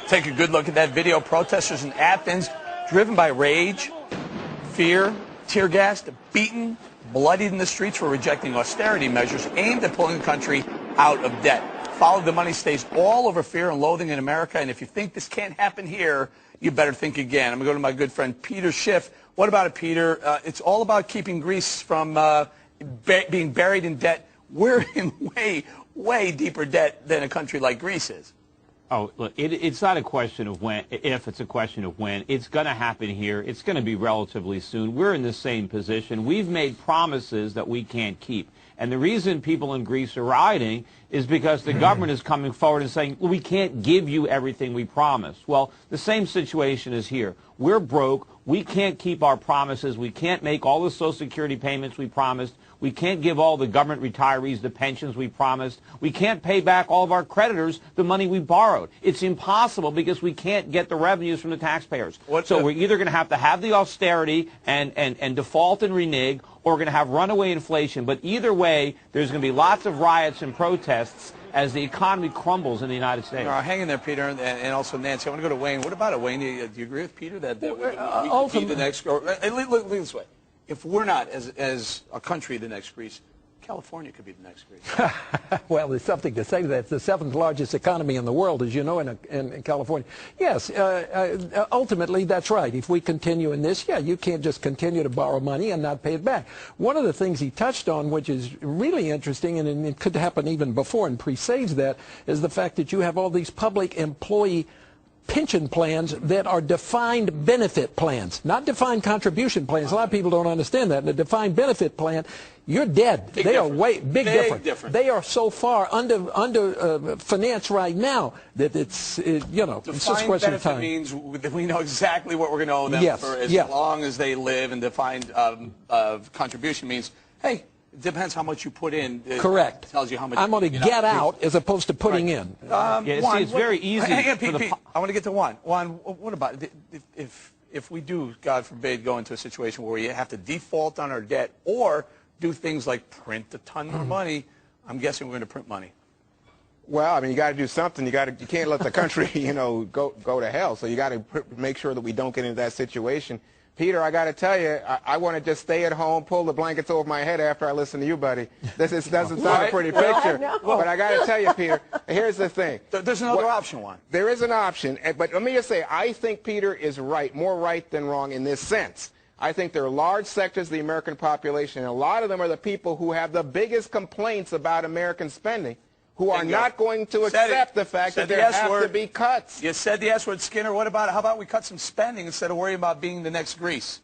Take a good look at that video. Protesters in Athens, driven by rage, fear, tear gassed, beaten, bloodied in the streets for rejecting austerity measures aimed at pulling the country out of debt. Follow the money stays all over fear and loathing in America, and if you think this can't happen here, you better think again. I'm going to go to my good friend Peter Schiff. What about it, Peter? It's all about keeping Greece from being buried in debt. We're in way deeper debt than a country like Greece is. Oh, look, it's not a question of when, if, it's a question of when. It's going to happen here. It's going to be relatively soon. We're in the same position. We've made promises that we can't keep. And the reason people in Greece are rioting is because the government is coming forward and saying, well, we can't give you everything we promised. Well, the same situation is here. We're broke. We can't keep our promises. We can't make all the Social Security payments we promised. We can't give all the government retirees the pensions we promised. We can't pay back all of our creditors the money we borrowed. It's impossible because we can't get the revenues from the taxpayers. So we're either going to have the austerity and default and renege, or we're going to have runaway inflation. But either way, there's going to be lots of riots and protests as the economy crumbles in the United States. All right, hang in there, Peter, and also Nancy. I want to go to Wayne. What about it, Wayne? Do you agree with Peter that we could be the next? Look this way. If we're not, as a country, the next Greece, California could be the next Greece. Well, there's something to say to that. It's the seventh largest economy in the world, as you know, in California. Yes, ultimately, that's right. If we continue in this, you can't just continue to borrow money and not pay it back. One of the things he touched on, which is really interesting, and it could happen even before and presage that, is the fact that you have all these public employee pension plans that are defined benefit plans, not defined contribution plans. A lot of people don't understand that. In a defined benefit plan, you're dead. They are way big difference. They are so far under financed right now that it's it's just a question of time. Means that we know exactly what we're going to owe them for as long as they live, and defined contribution means, hey, it depends how much you put in. Correct. It tells you how much I'm going to get out as opposed to putting in. It's very easy. Hang on, Pete. I want to get to Juan. Juan, what about if we do, God forbid, go into a situation where we have to default on our debt or do things like print a ton more money? I'm guessing we're going to print money. Well, I mean, you got to do something. You can't let the country, go to hell. So you got to make sure that we don't get into that situation. Peter, I got to tell you, I want to just stay at home, pull the blankets over my head after I listen to you, buddy. This doesn't sound a pretty picture. But I got to tell you, Peter, here's the thing. There's another option, Juan. There is an option. But let me just say, I think Peter is right, more right than wrong in this sense. I think there are large sectors of the American population, and a lot of them are the people who have the biggest complaints about American spending, who are not going to accept the fact that there have to be cuts. You said the S word, Skinner. What about it? How about we cut some spending instead of worrying about being the next Greece?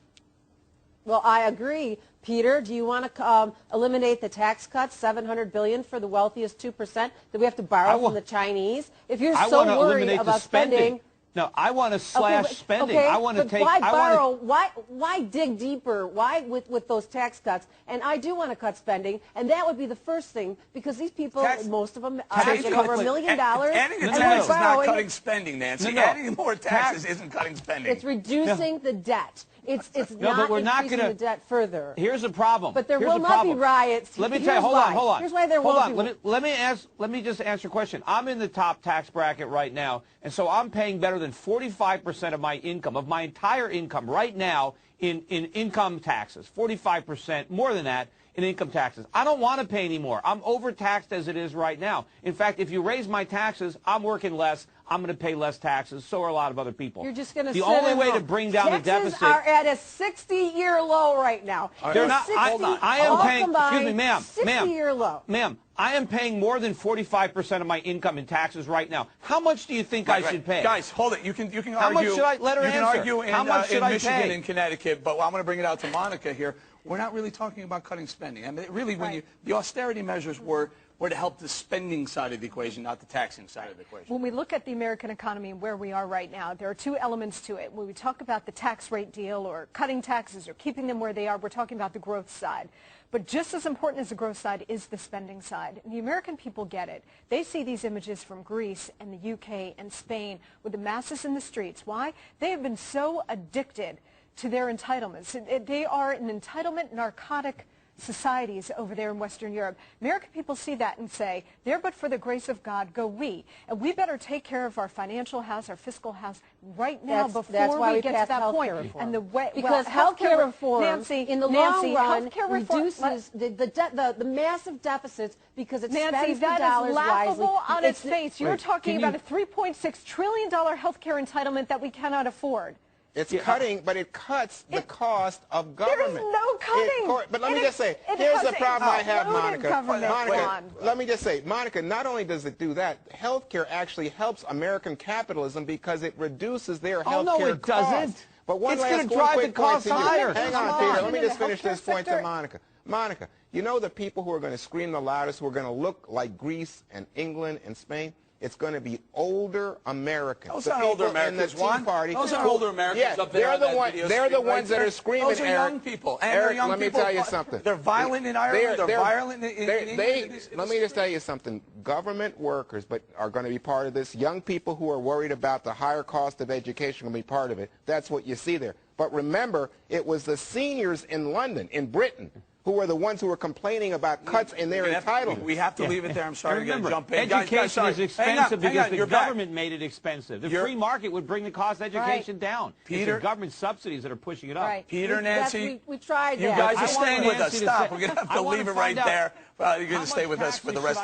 Well, I agree. Peter, do you want to eliminate the tax cuts, $700 billion for the wealthiest 2% that we have to borrow from the Chinese? If you're so worried about spending... No, I want to slash spending. Okay, I want to take. Why borrow? Why dig deeper? Why with those tax cuts? And I do want to cut spending, and that would be the first thing because these people, most of them, are making over $1 million. Adding a tax is not cutting spending, Nancy. Adding more taxes isn't cutting spending. It's reducing the debt. It's but we're not increasing the debt further. Here's the problem. But there will not be riots. Let me tell you. Hold on. Here's why there won't be. Let me just answer your question. I'm in the top tax bracket right now, and so I'm paying better than 45% of my income, of my entire income right now in income taxes. 45%, more than that, in income taxes. I don't want to pay any more. I'm overtaxed as it is right now. In fact, if you raise my taxes, I'm working less. I'm going to pay less taxes. So are a lot of other people. You're just going to The only way to bring down the deficit. Taxes are at a 60-year low right now. They're not. Hold on. I am paying. Excuse me, ma'am. 60-year low. Ma'am, I am paying more than 45% of my income in taxes right now. How much do you think I should pay? Guys, hold it. You can argue. How much should I let her answer? You can argue in Michigan and Connecticut, but I'm going to bring it out to Monica here. We're not really talking about cutting spending. I mean, really, when the austerity measures were to help the spending side of the equation, not the taxing side of the equation. When we look at the American economy and where we are right now, there are two elements to it. When we talk about the tax rate deal or cutting taxes or keeping them where they are, we're talking about the growth side. But just as important as the growth side is the spending side. And the American people get it. They see these images from Greece and the UK and Spain with the masses in the streets. Why? They have been so addicted to their entitlements. They are an entitlement narcotic societies over there in Western Europe. American people see that and say, there but for the grace of God go we. And we better take care of our financial house, our fiscal house right now before we get to that point. Reform. And the way, because healthcare reform, Nancy, in the long run, reduces the massive deficits because it spends Nancy, the that dollars is laughable wisely. on its face. You're talking about a $3.6 trillion healthcare entitlement that we cannot afford. It's cutting, but it cuts the cost of government. There is no cutting. But let me just say, here's the problem I have, Monica. Monica, let me just say, Monica, not only does it do that, healthcare actually helps American capitalism because it reduces their healthcare costs. Oh, no, it doesn't. But one it's last going to drive the cost higher. Hang on, Peter. Let me just finish this point to Monica. Monica, you know the people who are going to scream the loudest, who are going to look like Greece and England and Spain? It's going to be older Americans. Those aren't older Americans, Juan. Those aren't older Americans up there. They're the ones that are screaming. Those are young people. And Eric, young let me tell you something. They're violent in Ireland. They're violent in England. Let me just tell you something. Government workers are going to be part of this. Young people who are worried about the higher cost of education will be part of it. That's what you see there. But remember, it was the seniors in London, in Britain, who were the ones who were complaining about cuts in their entitlement. We have to leave it there. I'm sorry to jump in. Education is expensive because the government made it expensive. The free market would bring the cost of education down. It's the government subsidies that are pushing it up. Peter, Nancy, we tried that. You guys are staying with us. Stop. We're going to have to leave it right there. You're going to stay with us for the rest of the